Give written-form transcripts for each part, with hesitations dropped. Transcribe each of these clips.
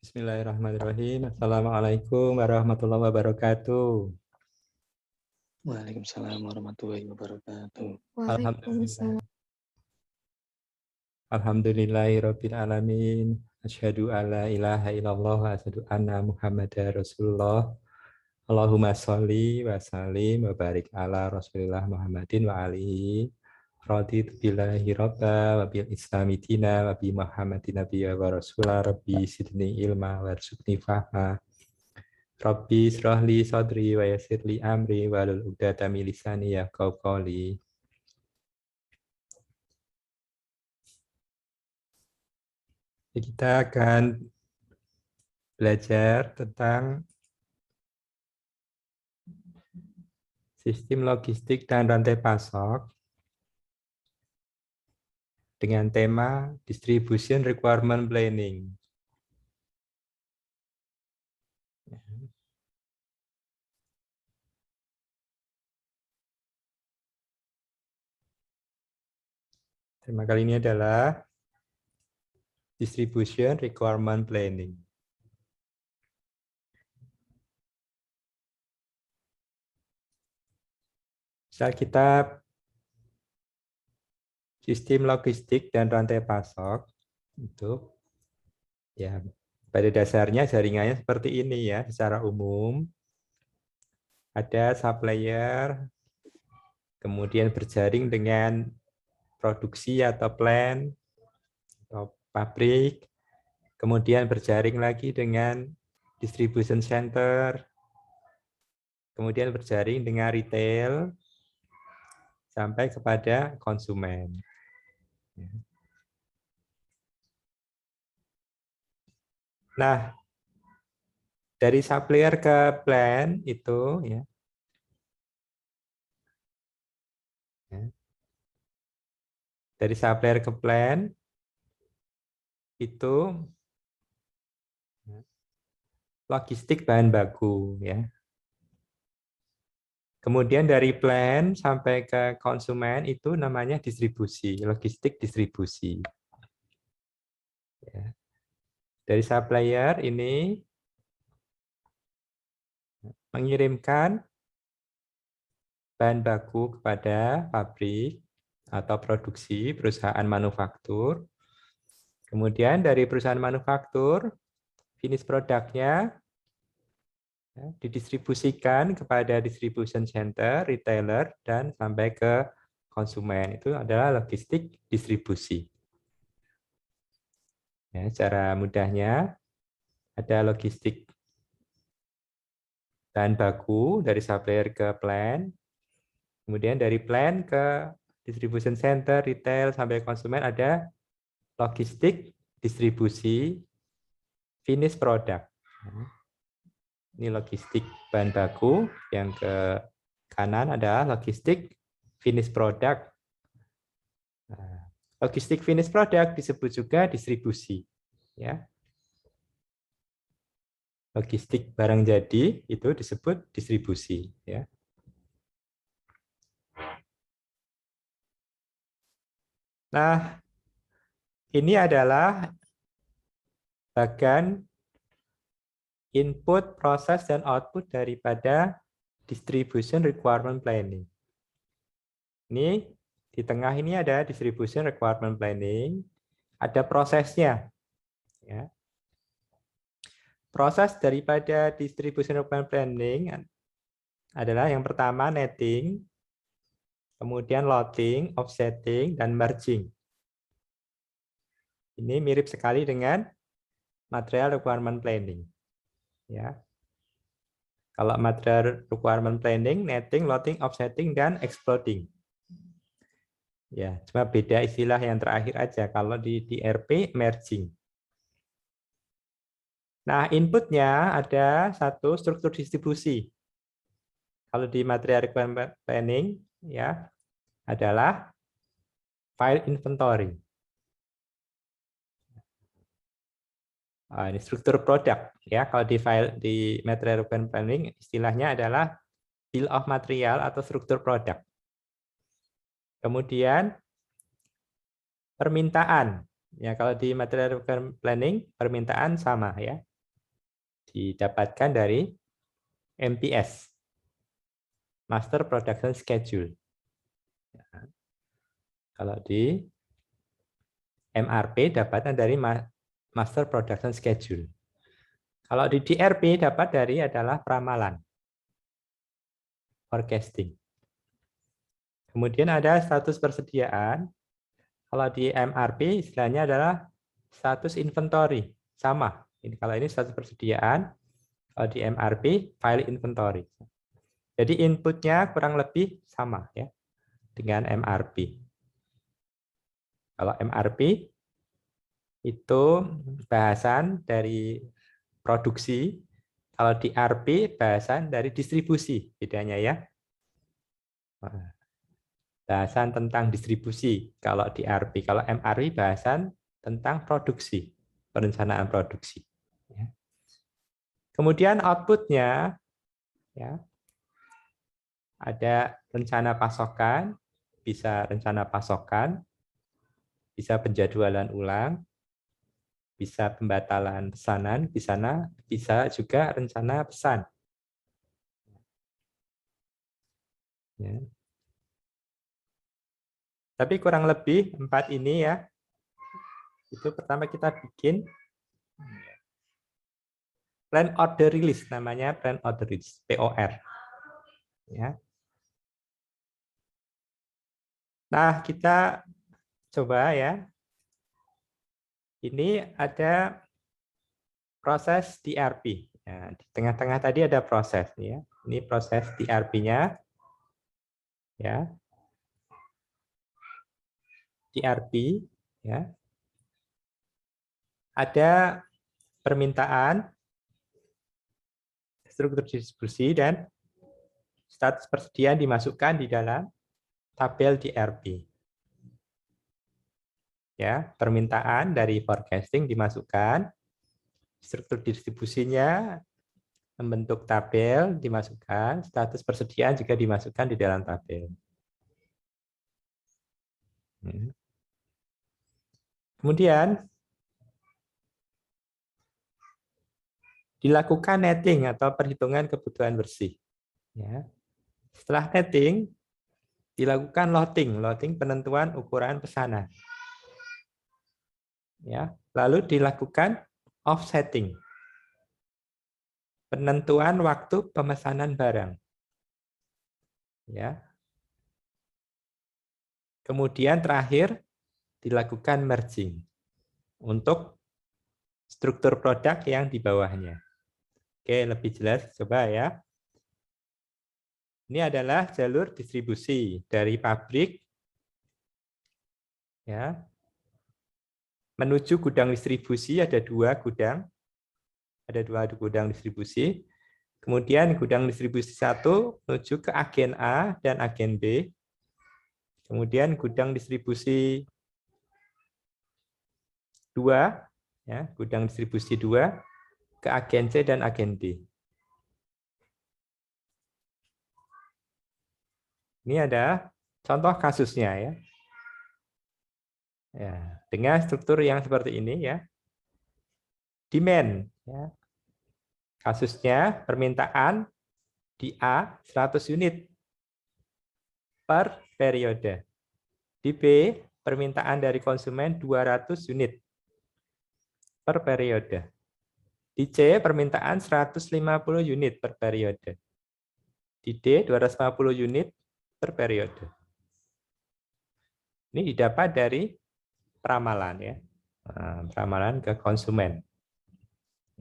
Bismillahirrahmanirrahim. Assalamualaikum warahmatullahi wabarakatuh. Waalaikumsalam warahmatullahi wabarakatuh. Alhamdulillah. Alhamdulillahirabbil alamin. Asyhadu alla ilaha illallah wa asyhadu anna Muhammadar Rasulullah. Allahumma sholli wa sallim wa barik ala Rasulillah Muhammadin wa alihi. Raditu billahi rabba wa bil islami dina wa bi Muhammadin nabiyya wa rasulah rabbi sidni ilma warzuqni fahma. Rabbi israh li sadri wa yassir li amri wahlul 'uqdatam min lisani yafqahu qawli. Kita akan belajar tentang sistem logistik dan rantai pasok dengan tema Distribution Requirement Planning. Tema kali ini adalah Distribution Requirement Planning. Misal kita sistem logistik dan rantai pasok itu ya pada dasarnya jaringannya seperti ini ya secara umum. Ada supplier, kemudian berjaring dengan produksi atau plant atau pabrik, kemudian berjaring lagi dengan distribution center, kemudian berjaring dengan retail, sampai kepada konsumen. Nah, dari supplier ke plant itu ya, dari supplier ke plant itu logistik bahan baku ya. Kemudian dari plant sampai ke konsumen itu namanya distribusi, logistik distribusi. Ya. Dari supplier ini mengirimkan bahan baku kepada pabrik atau produksi perusahaan manufaktur. Kemudian dari perusahaan manufaktur, finish produknya didistribusikan kepada distribution center, retailer, dan sampai ke konsumen. Itu adalah logistik distribusi. Ya, secara mudahnya, ada logistik bahan baku dari supplier ke plant, kemudian dari plant ke distribution center, retail, sampai konsumen ada logistik distribusi finish product. Ini logistik bahan baku, yang ke kanan adalah logistik finish product. Nah, logistik finish product disebut juga distribusi. Ya. Logistik barang jadi itu disebut distribusi. Ya. Nah, ini adalah bagan input, proses, dan output daripada distribution requirement planning. Ini di tengah ini ada distribution requirement planning, ada prosesnya. Ya. Proses daripada distribution requirement planning adalah yang pertama netting, kemudian loading, offsetting, dan merging. Ini mirip sekali dengan material requirement planning. Ya. Kalau material requirement planning, netting, loading, offsetting, dan exploding. Ya, cuma beda istilah yang terakhir aja. Kalau di RP, merging. Nah, inputnya ada satu struktur distribusi. Kalau di material requirement planning, ya adalah file inventory. Ini struktur produk. Ya, kalau di file di material requirement planning, istilahnya adalah bill of material atau struktur produk. Kemudian permintaan. Ya, kalau di material requirement planning permintaan sama ya. Didapatkan dari MPS, Master Production Schedule. Kalau di MRP dapatnya dari Master Production Schedule. Kalau di DRP dapat dari adalah ramalan, forecasting. Kemudian ada status persediaan. Kalau di MRP istilahnya adalah status inventory, sama. Kalau ini status persediaan, kalau di MRP file inventory. Jadi inputnya kurang lebih sama ya dengan MRP. Kalau MRP itu bahasan dari produksi, kalau di RP bahasan dari distribusi, bedanya ya. Bahasan tentang distribusi kalau di RP, kalau MRP bahasan tentang produksi, perencanaan produksi. Kemudian outputnya ya, ada rencana pasokan, bisa rencana pasokan, bisa penjadwalan ulang, bisa pembatalan pesanan, bisa juga rencana pesan. Ya. Tapi kurang lebih 4 ini ya, itu pertama kita bikin plan order release, namanya plan order release, POR. Ya. Nah, kita coba ya. Ini ada proses DRP. Ya, di tengah-tengah tadi ada proses ya. Ini proses DRP-nya. Ya. DRP ya. Ada permintaan, struktur distribusi dan status persediaan dimasukkan di dalam tabel DRP. Ya, permintaan dari forecasting dimasukkan, struktur distribusinya membentuk tabel dimasukkan, status persediaan juga dimasukkan di dalam tabel. Kemudian dilakukan netting atau perhitungan kebutuhan bersih. Ya. Setelah netting, dilakukan loading penentuan ukuran pesanan. Ya. Lalu dilakukan offsetting, penentuan waktu pemesanan barang. Ya. Kemudian terakhir dilakukan merging untuk struktur produk yang di bawahnya. Oke, lebih jelas coba ya. Ini adalah jalur distribusi dari pabrik ya menuju gudang distribusi. Ada dua gudang distribusi. Kemudian gudang distribusi 1 menuju ke agen A dan agen B. Kemudian gudang distribusi 2 ya, gudang distribusi 2 ke agen C dan agen D. Ini ada contoh kasusnya ya. Ya, dengan struktur yang seperti ini ya. Demand ya. Kasusnya permintaan di A 100 unit per periode. Di B permintaan dari konsumen 200 unit per periode. Di C permintaan 150 unit per periode. Di D 250 unit per periode. Ini didapat dari peramalan ya. Peramalan ke konsumen.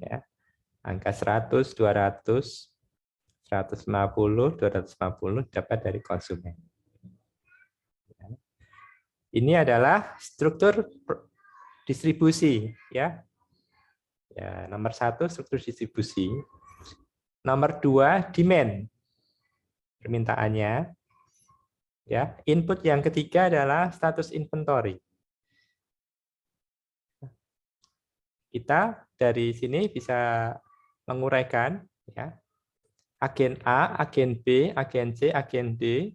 Ya. Angka 100, 200, 150, 250 dapat dari konsumen. Ini adalah struktur distribusi ya. Ya, nomor 1 struktur distribusi. Nomor 2 demand. Permintaannya. Ya, input yang ketiga adalah status inventory. Kita dari sini bisa menguraikan ya. Agen A, agen B, agen C, agen D,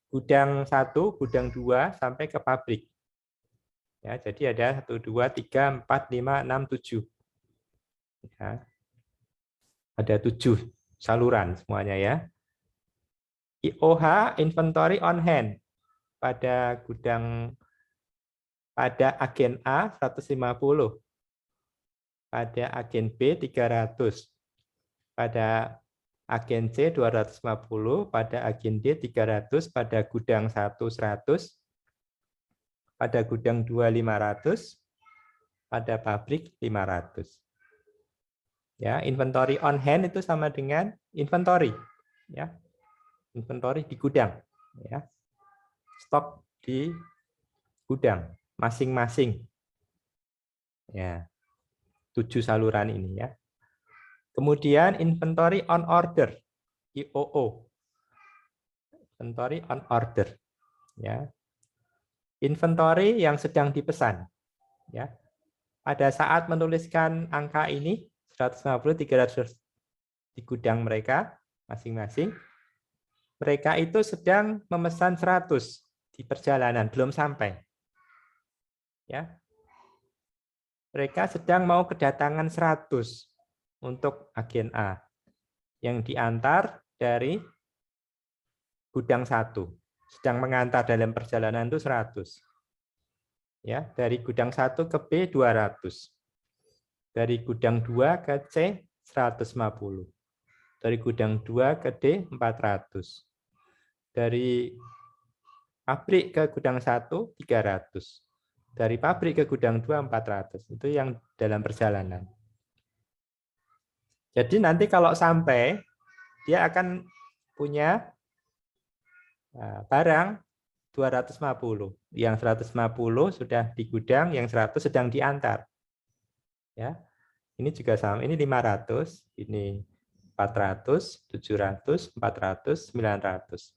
gudang 1, gudang 2 sampai ke pabrik. Ya, jadi ada 1, 2, 3, 4, 5, 6, 7. Ya. Ada 7 saluran semuanya ya. IOH, inventory on hand, pada gudang, pada agen A 150, pada agen B 300, pada agen C 250, pada agen D 300, pada gudang 1 100, pada gudang 2 500, pada pabrik 500. Ya, inventory on hand itu sama dengan inventory, ya. Inventory di gudang, ya. Stok di gudang masing-masing. Ya, 7 saluran ini ya. Kemudian inventory on order, IOO. Inventory on order, ya. Inventory yang sedang dipesan, ya. Pada saat menuliskan angka ini 150, 300 di gudang mereka masing-masing, mereka itu sedang memesan 100 di perjalanan, belum sampai. Ya. Mereka sedang mau kedatangan 100 untuk agen A yang diantar dari gudang 1. Sedang mengantar dalam perjalanan itu 100. Ya, dari gudang 1 ke B 200. Dari gudang 2 ke C 150. Dari gudang 2 ke D 400. Dari pabrik ke gudang 1 300. Dari pabrik ke gudang 2 400. Itu yang dalam perjalanan. Jadi nanti kalau sampai dia akan punya barang 250. Yang 150 sudah di gudang, yang 100 sedang diantar. Ya. Ini juga sama, ini 500, ini 400, 700, 400, 900.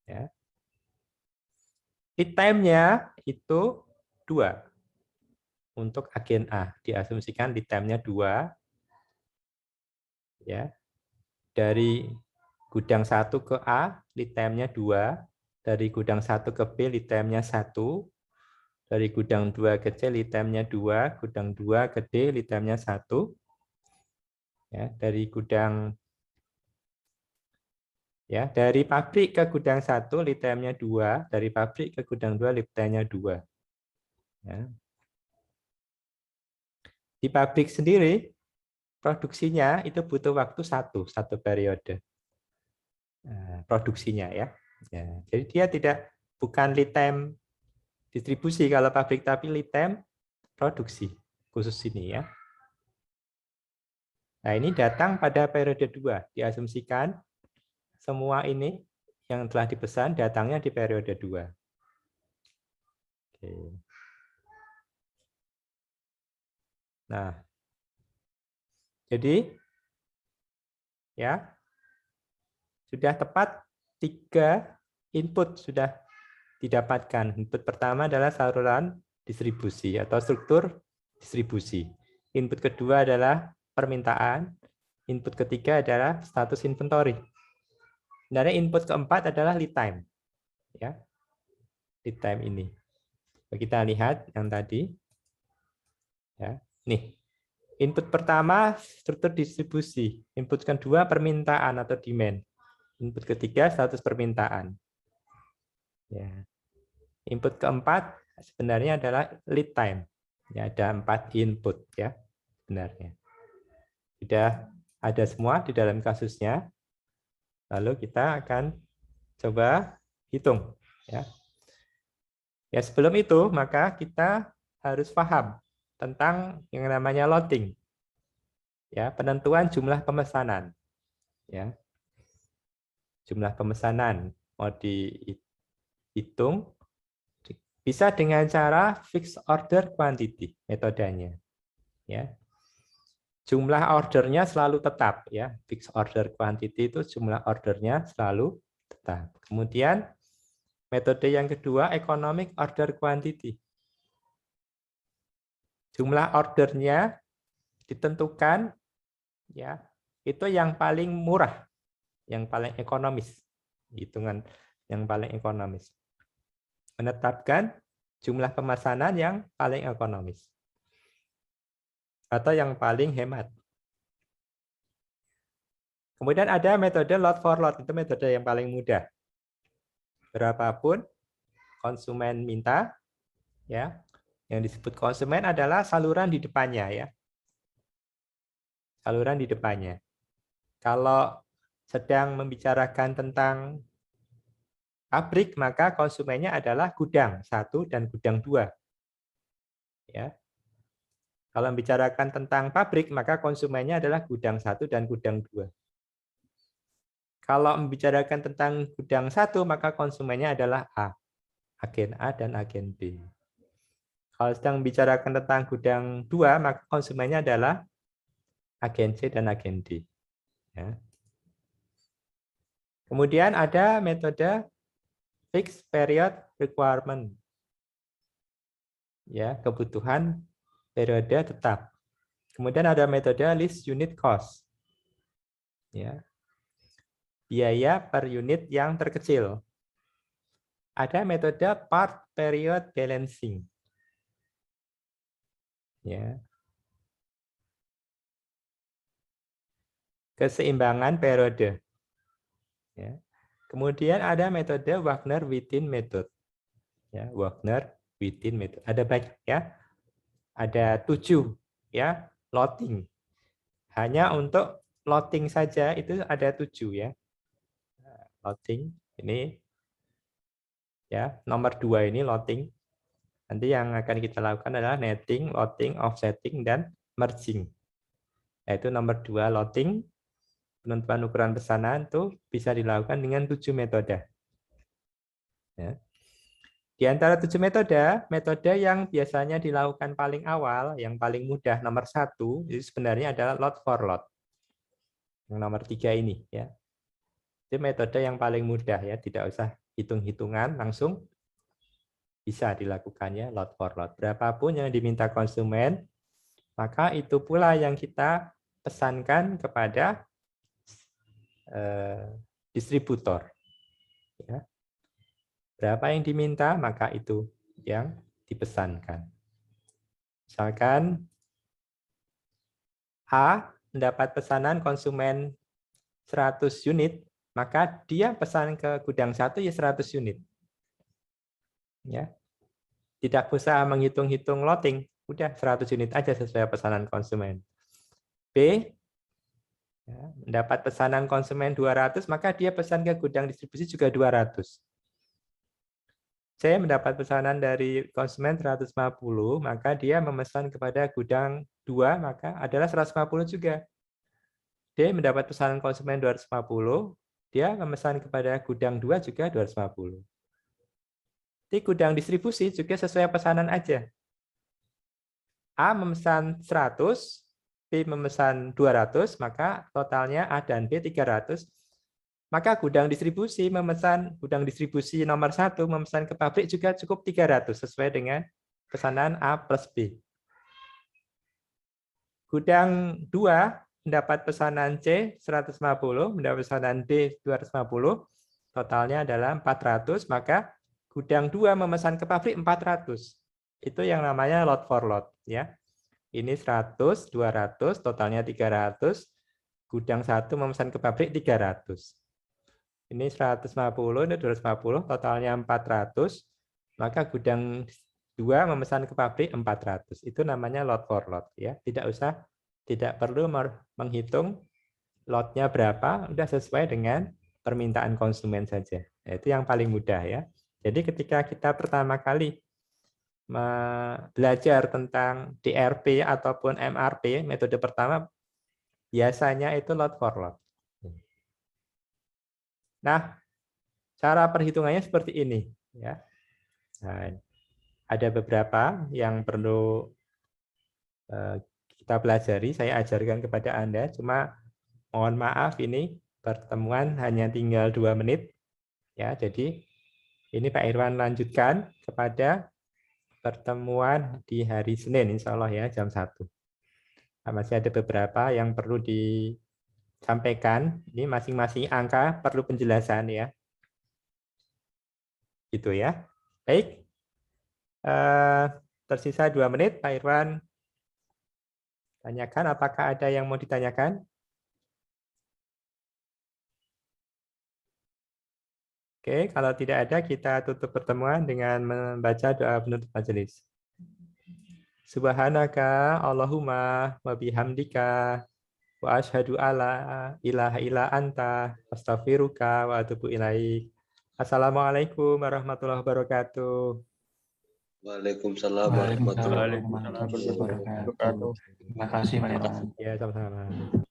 Ya. Lead time-nya itu 2. Untuk agen A, diasumsikan lead time-nya 2. Ya. Dari gudang 1 ke A, lead time-nya 2. Dari gudang 1 ke B, lead time-nya 1. Dari gudang 2 ke C, lead time-nya 2. Gudang 2 ke D, lead time-nya 1. Ya, dari gudang, ya, dari pabrik ke gudang 1, lead time-nya 2. Dari pabrik ke gudang 2, lead time-nya 2. Ya. Di pabrik sendiri, produksinya itu butuh waktu satu periode. Produksinya ya. Ya. Jadi dia bukan lead time distribusi kalau pabrik, tapi lead time produksi khusus ini ya. Nah, ini datang pada periode 2. Diasumsikan semua ini yang telah dipesan datangnya di periode 2. Oke. Nah, jadi ya sudah tepat 3 input sudah didapatkan. Input pertama adalah saluran distribusi atau struktur distribusi. Input kedua adalah permintaan. Input ketiga adalah status inventory. Sebenarnya input keempat adalah lead time. Ya. Lead time ini. Kita lihat yang tadi. Ya. Nih. Input pertama struktur distribusi. Input kedua permintaan atau demand. Input ketiga status permintaan. Ya. Input keempat sebenarnya adalah lead time. Ya, ada 4 input ya sebenarnya. Sudah ada semua di dalam kasusnya. Lalu kita akan coba hitung ya. Ya, sebelum itu maka kita harus paham tentang yang namanya loading. Ya, penentuan jumlah pemesanan. Ya. Jumlah pemesanan mau dihitung bisa dengan cara fixed order quantity metodenya. Ya. Jumlah ordernya selalu tetap ya. Fixed order quantity itu jumlah ordernya selalu tetap. Kemudian metode yang kedua economic order quantity. Jumlah ordernya ditentukan ya, itu yang paling murah, yang paling ekonomis. Hitungan yang paling ekonomis. Menetapkan jumlah pemesanan yang paling ekonomis. atau yang paling hemat. Kemudian ada metode lot for lot, itu metode yang paling mudah. Berapapun konsumen minta, ya, yang disebut konsumen adalah saluran di depannya, ya, saluran di depannya. Kalau sedang membicarakan tentang pabrik, maka konsumennya adalah gudang 1 dan gudang 2. Ya. Kalau membicarakan tentang pabrik, maka konsumennya adalah gudang 1 dan gudang 2. Kalau membicarakan tentang gudang 1, maka konsumennya adalah A, agen A dan agen B. Kalau sedang membicarakan tentang gudang 2, maka konsumennya adalah agen C dan agen D. Ya. Kemudian ada metode fixed period requirement. Ya, kebutuhan periode tetap. Kemudian ada metode list unit cost. Ya. Biaya per unit yang terkecil. Ada metode part period balancing. Ya. Keseimbangan periode. Ya. Kemudian ada metode Wagner-Wittin method. Ya, Wagner-Wittin method. Ada banyak, ya. Ada 7, ya, loading. Hanya untuk loading saja itu ada 7, ya. Loading ini, ya, nomor 2 ini loading. Nanti yang akan kita lakukan adalah netting, loading, offsetting, dan merging. Yaitu nomor 2 loading, penentuan ukuran pesanan itu bisa dilakukan dengan 7 metode. Ya. Di antara 7 metode yang biasanya dilakukan paling awal, yang paling mudah, nomor 1, itu sebenarnya adalah load for load. Yang nomor 3 ini, ya. Itu metode yang paling mudah, ya, tidak usah hitung-hitungan, langsung bisa dilakukannya load for load. Berapapun yang diminta konsumen, maka itu pula yang kita pesankan kepada distributor. Ya. Berapa yang diminta, maka itu yang dipesankan. Misalkan A mendapat pesanan konsumen 100 unit, maka dia pesan ke gudang 1 ya 100 unit. Ya. Tidak usah menghitung-hitung loading, udah 100 unit aja sesuai pesanan konsumen. B ya, mendapat pesanan konsumen 200, maka dia pesan ke gudang distribusi juga 200. C mendapat pesanan dari konsumen 150, maka dia memesan kepada gudang 2, maka adalah 150 juga. D mendapat pesanan konsumen 250, dia memesan kepada gudang 2 juga 250. Di gudang distribusi juga sesuai pesanan aja. A memesan 100, B memesan 200, maka totalnya A dan B 300. Maka gudang distribusi nomor 1 memesan ke pabrik juga cukup 300 sesuai dengan pesanan A plus B. Gudang 2 mendapat pesanan C 150, mendapat pesanan D 250, totalnya adalah 400, maka gudang 2 memesan ke pabrik 400. Itu yang namanya lot for lot, ya. Ini 100, 200, totalnya 300. Gudang 1 memesan ke pabrik 300. Ini 150, ini 250, totalnya 400. Maka gudang 2 memesan ke pabrik 400. Itu namanya lot for lot, ya. Tidak perlu menghitung lotnya berapa, udah sesuai dengan permintaan konsumen saja. Itu yang paling mudah, ya. Jadi ketika kita pertama kali belajar tentang DRP ataupun MRP, metode pertama biasanya itu lot for lot. Nah, cara perhitungannya seperti ini, ya. Nah, ada beberapa yang perlu kita pelajari, saya ajarkan kepada Anda, cuma mohon maaf ini pertemuan hanya tinggal 2 menit, ya. Jadi ini Pak Irwan lanjutkan kepada pertemuan di hari Senin, insya Allah, ya, jam 1. Nah, masih ada beberapa yang perlu disampaikan. Ini masing-masing angka perlu penjelasan, ya. Gitu, ya. Baik. Tersisa 2 menit, Pak Irwan Tanyakan, apakah ada yang mau ditanyakan? Oke, kalau tidak ada, kita tutup pertemuan dengan membaca doa penutup majelis. Subhanaka Allahumma wa bihamdika wa asyhadu alla ilaha illa anta astaghfiruka wa atubu ilaik. Assalamualaikum warahmatullahi wabarakatuh. Waalaikumsalam Waalaikumsalam warahmatullahi warahmatullahi wabarakatuh. wabarakatuh. Terima kasih Pak Irwan. Ya, sama-sama.